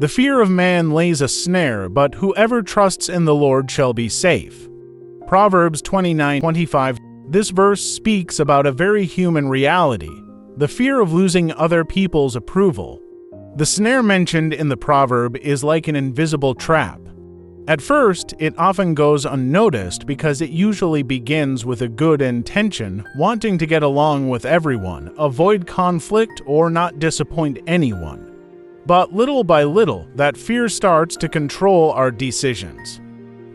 The fear of man lays a snare, but whoever trusts in the Lord shall be safe. Proverbs 29:25. This verse speaks about a very human reality, the fear of losing other people's approval. The snare mentioned in the proverb is like an invisible trap. At first, it often goes unnoticed because it usually begins with a good intention, wanting to get along with everyone, avoid conflict, or not disappoint anyone. But little by little, that fear starts to control our decisions.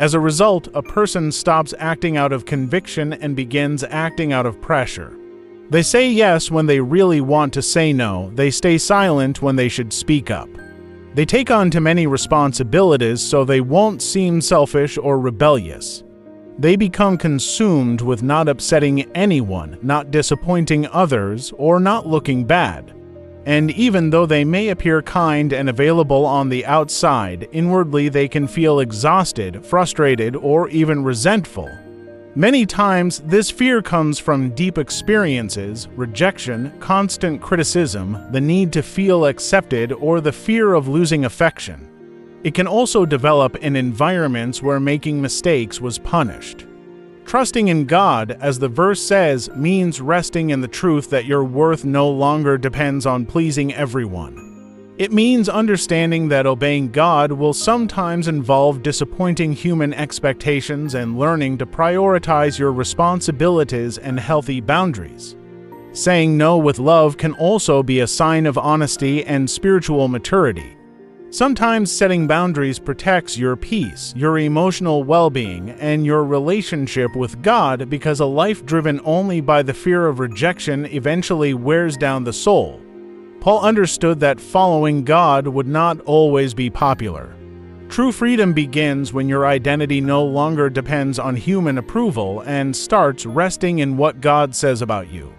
As a result, a person stops acting out of conviction and begins acting out of pressure. They say yes when they really want to say no. They stay silent when they should speak up. They take on too many responsibilities so they won't seem selfish or rebellious. They become consumed with not upsetting anyone, not disappointing others, or not looking bad. And even though they may appear kind and available on the outside, inwardly they can feel exhausted, frustrated, or even resentful. Many times, this fear comes from deep experiences, rejection, constant criticism, the need to feel accepted, or the fear of losing affection. It can also develop in environments where making mistakes was punished. Trusting in God, as the verse says, means resting in the truth that your worth no longer depends on pleasing everyone. It means understanding that obeying God will sometimes involve disappointing human expectations and learning to prioritize your responsibilities and healthy boundaries. Saying no with love can also be a sign of honesty and spiritual maturity. Sometimes setting boundaries protects your peace, your emotional well-being, and your relationship with God, because a life driven only by the fear of rejection eventually wears down the soul. Paul understood that following God would not always be popular. True freedom begins when your identity no longer depends on human approval and starts resting in what God says about you.